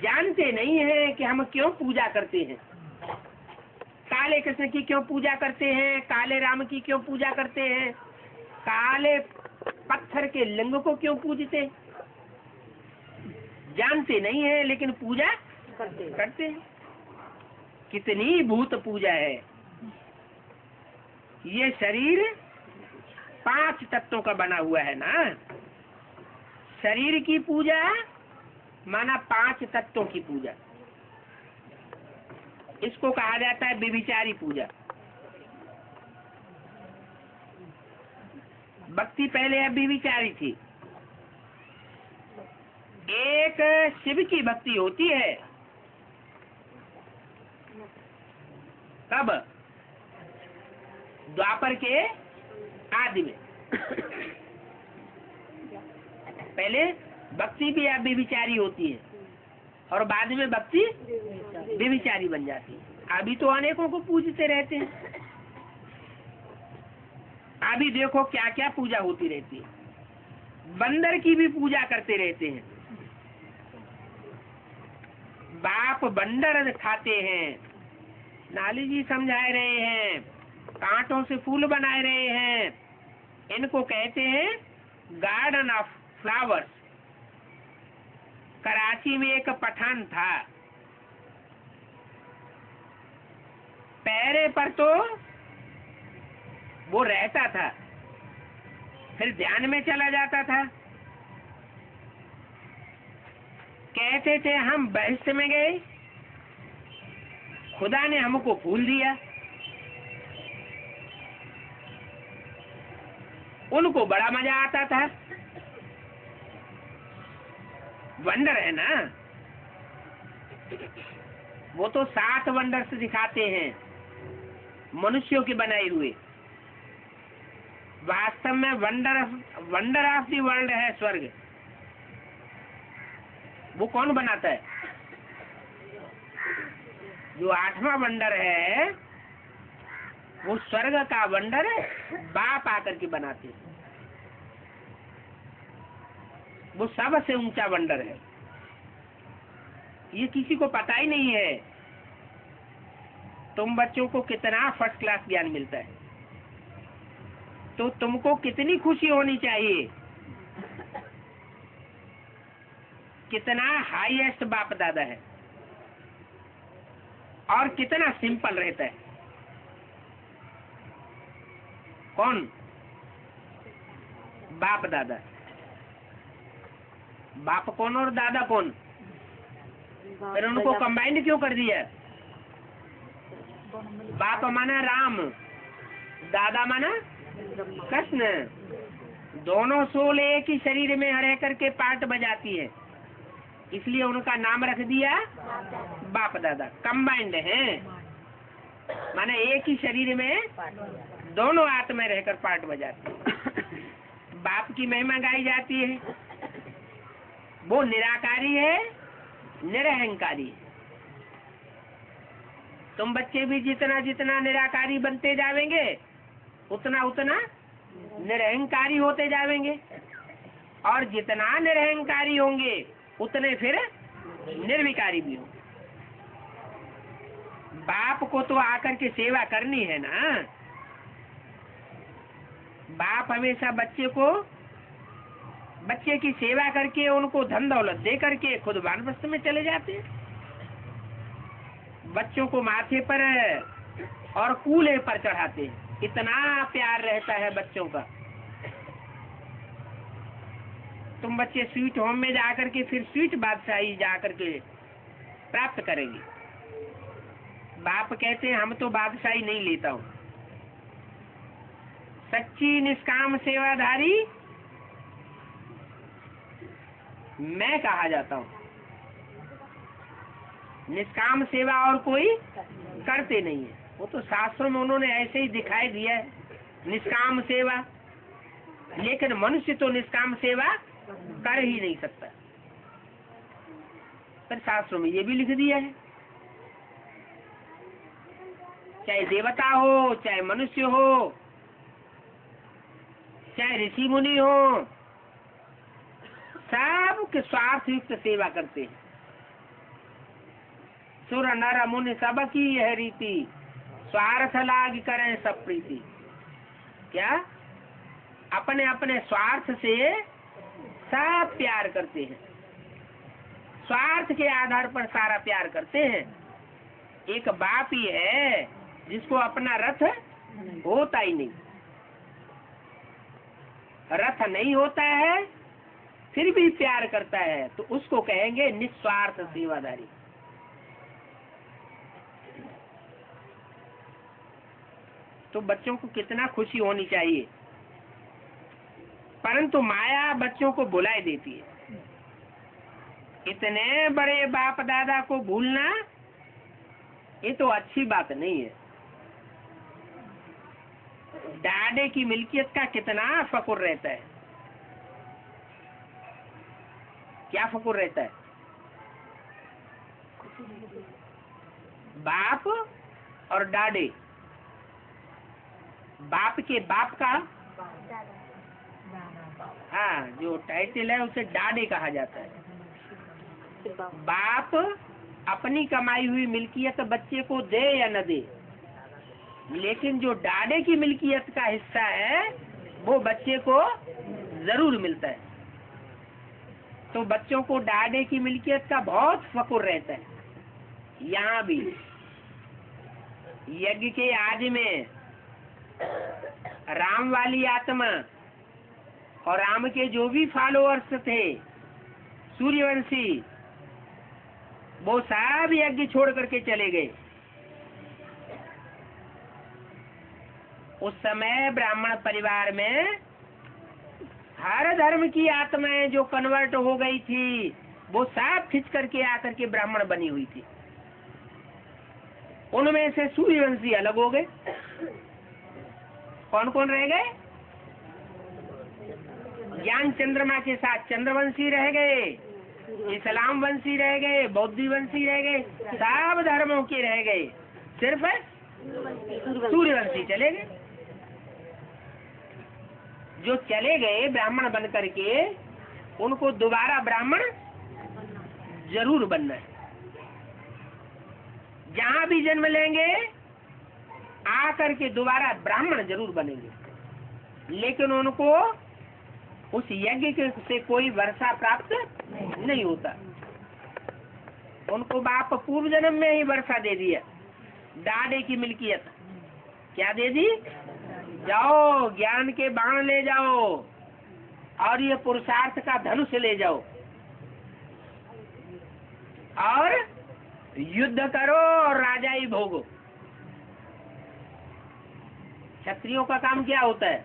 जानते नहीं है कि हम क्यों पूजा करते हैं। काले कृष्ण की क्यों पूजा करते हैं, काले राम की क्यों पूजा करते हैं, काले पत्थर के लिंग को क्यों पूजते, जानते नहीं है, लेकिन पूजा करते हैं। कितनी भूत पूजा है। ये शरीर 5 तत्वों का बना हुआ है ना। शरीर की पूजा माना 5 तत्वों की पूजा, इसको कहा जाता है व्यभिचारी पूजा। भक्ति पहले व्यभिचारी थी। एक शिव की भक्ति होती है, कब? द्वापर के आदि में। पहले भक्ति भी व्यभिचारी होती है और बाद में भक्ति व्यभिचारी बन जाती है। अभी तो अनेकों को पूजते रहते हैं। अभी देखो क्या क्या पूजा होती रहती है। बंदर की भी पूजा करते रहते हैं। बाप बंदर खाते हैं, नाली जी समझाए रहे हैं, कांटों से फूल बनाए रहे हैं। इनको कहते हैं गार्डन ऑफ फ्लावर्स। कराची में एक पठान था, पैरे पर तो वो रहता था, फिर ध्यान में चला जाता था। कहते थे हम बहिष्ठ में गए, खुदा ने हमको फूल दिया। उनको बड़ा मजा आता था। वंडर है ना, वो तो 7 वंडर से दिखाते हैं मनुष्यों के बनाए हुए। वास्तव में वंडर ऑफ दी वर्ल्ड है स्वर्ग। वो कौन बनाता है? जो 8वां वंडर है वो स्वर्ग का वंडर बाप आकर के बनाते हैं। वो सबसे ऊंचा वंडर है। ये किसी को पता ही नहीं है। तुम बच्चों को कितना फर्स्ट क्लास ज्ञान मिलता है, तो तुमको कितनी खुशी होनी चाहिए। कितना हाईएस्ट बाप दादा है और कितना सिंपल रहता है। कौन? बाप दादा। बाप कौन और दादा कौन? फिर उनको कंबाइंड क्यों कर दिया? बाप माना राम, दादा माना कृष्ण। दोनों सोल एक ही शरीर में रह करके पार्ट बजाती है, इसलिए उनका नाम रख दिया बाप दादा। कंबाइंड है, माने एक ही शरीर में दोनों आत्मा रहकर पार्ट बजाती है। बाप की महिमा गाई जाती है, वो निराकारी है, निरहंकारी है। तुम बच्चे भी जितना जितना निराकारी बनते जावेंगे उतना उतना निरहंकारी होते जावेंगे, और जितना निरहंकारी होंगे उतने फिर निर्विकारी भी होंगे। बाप को तो आकर के सेवा करनी है ना। बाप हमेशा बच्चे की सेवा करके उनको धन दौलत दे करके खुद वानप्रस्थ में चले जाते हैं। बच्चों को माथे पर और कूल्हे पर चढ़ाते हैं, इतना प्यार रहता है बच्चों का। तुम बच्चे स्वीट होम में जाकर के फिर स्वीट बादशाही जाकर के प्राप्त करेंगे। बाप कहते हैं हम तो बादशाही नहीं लेता हूँ, सच्ची निष्काम सेवाधारी मैं कहा जाता हूँ। निष्काम सेवा और कोई करते नहीं है, वो तो शास्त्रों में उन्होंने ऐसे ही दिखाई दिया है निष्काम सेवा, लेकिन मनुष्य तो निष्काम सेवा कर ही नहीं सकता। पर शास्त्रों में ये भी लिख दिया है, चाहे देवता हो, चाहे मनुष्य हो, चाहे ऋषि मुनि हो, सब के स्वार्थ युक्त सेवा करते हैं। सुर नर मुनि सबकी यह रीति, स्वार्थ लाग करें सब प्रीति। क्या? अपने अपने स्वार्थ से सब प्यार करते हैं, स्वार्थ के आधार पर सारा प्यार करते हैं। एक बाप ही है जिसको अपना रथ होता ही नहीं, रथ नहीं होता है फिर भी प्यार करता है, तो उसको कहेंगे निस्वार्थ सेवाधारी। तो बच्चों को कितना खुशी होनी चाहिए, परंतु माया बच्चों को भुलाए देती है। इतने बड़े बाप दादा को भूलना ये तो अच्छी बात नहीं है। दादे की मिल्कियत का कितना फकुर रहता है, क्या फकुर रहता है? बाप और दादे, बाप के बाप का हाँ जो टाइटल है उसे दादे कहा जाता है। बाप अपनी कमाई हुई मिल्कियत बच्चे को दे या न दे, लेकिन जो दादे की मिल्कियत का हिस्सा है वो बच्चे को जरूर मिलता है। तो बच्चों को दादे की मिल्कियत का बहुत फकुर रहता है। यहाँ भी यज्ञ के आदि में राम वाली आत्मा और राम के जो भी फॉलोअर्स थे सूर्यवंशी, वो सब यज्ञ छोड़ करके चले गए। उस समय ब्राह्मण परिवार में हर धर्म की आत्माएं जो कन्वर्ट हो गई थी वो सब खिंच करके आकर के ब्राह्मण बनी हुई थी। उनमें से सूर्यवंशी अलग हो गए। कौन कौन रह गए? ज्ञान चंद्रमा के साथ चंद्रवंशी रह गए, इस्लाम वंशी रह गए, बौद्धी वंशी रह गए, सब धर्मों के रह गए, सिर्फ सूर्यवंशी चले गए। जो चले गए ब्राह्मण बन करके, उनको दोबारा ब्राह्मण जरूर बनना है। जहाँ भी जन्म लेंगे आकर के दोबारा ब्राह्मण जरूर बनेंगे, लेकिन उनको उस यज्ञ से कोई वर्षा प्राप्त नहीं होता। उनको बाप पूर्व जन्म में ही वर्षा दे दिया। दादे की मिल्कियत क्या दे दी? जाओ ज्ञान के बाण ले जाओ और ये पुरुषार्थ का धनुष ले जाओ। और युद्ध करो और राजाई भोगो। क्षत्रियों का काम क्या होता है?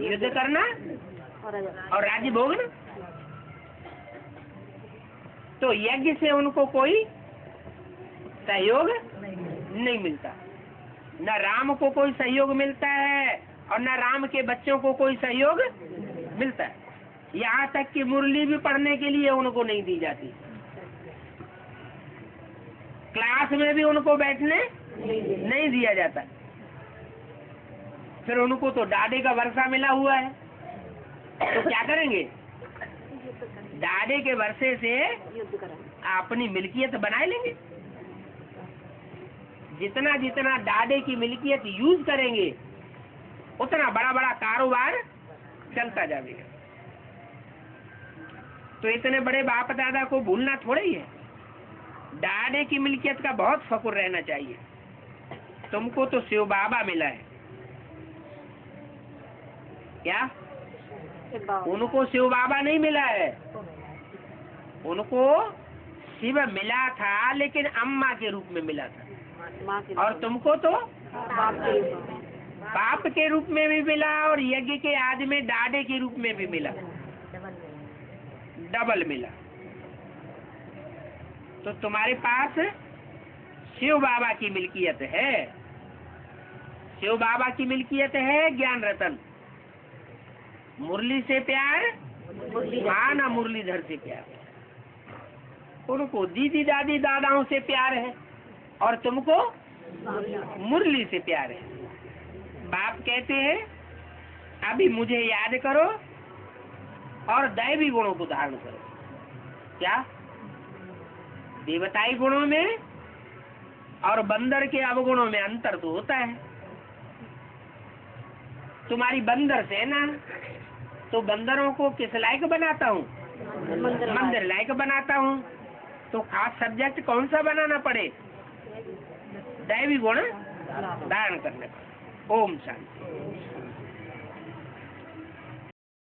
युद्ध करना और राज्य भोगना। तो यज्ञ से उनको कोई सहयोग नहीं मिलता, न राम को कोई सहयोग मिलता है और न राम के बच्चों को कोई सहयोग मिलता है। यहाँ तक कि मुरली भी पढ़ने के लिए उनको नहीं दी जाती, क्लास में भी उनको बैठने नहीं दिया जाता। फिर उनको तो डाडे का वर्षा मिला हुआ है, तो क्या करेंगे? डाडे के वर्षे से युद्ध करें। अपनी मिल्कियत बनाए लेंगे। जितना जितना डाडे की मिल्कियत यूज करेंगे उतना बड़ा बड़ा कारोबार चलता जाएगा। तो इतने बड़े बाप दादा को भूलना थोड़ा ही है। डाडे की मिल्कियत का बहुत फकुर रहना चाहिए। तुमको तो शिव बाबा मिला है, क्या? उनको शिव बाबा नहीं मिला है, उनको शिव मिला था लेकिन अम्मा के रूप में मिला था। माँ के और तुमको तो बाप के बाप के रूप में भी मिला और यज्ञ के आदि में डाडे के रूप में भी मिला, डबल मिला। तो तुम्हारे पास शिव बाबा की मिल्कियत है, शिव बाबा की मिल्कियत है ज्ञान रतन। मुरली से प्यार, हाँ ना मुरलीधर से प्यार। उनको दीदी दादी दादाओं से प्यार है और तुमको मुरली से प्यार है। बाप कहते हैं अभी मुझे याद करो और दैवी गुणों को धारण करो। क्या? देवताई गुणों में और बंदर के अवगुणों में अंतर तो होता है। तुम्हारी बंदर सेना, तो बंदरों को किस लायक बनाता हूँ? मंदिर लायक बनाता हूँ। तो खास सब्जेक्ट कौन सा बनाना पड़े? दैवी गुण धारण करने पड़े। ओम शांति।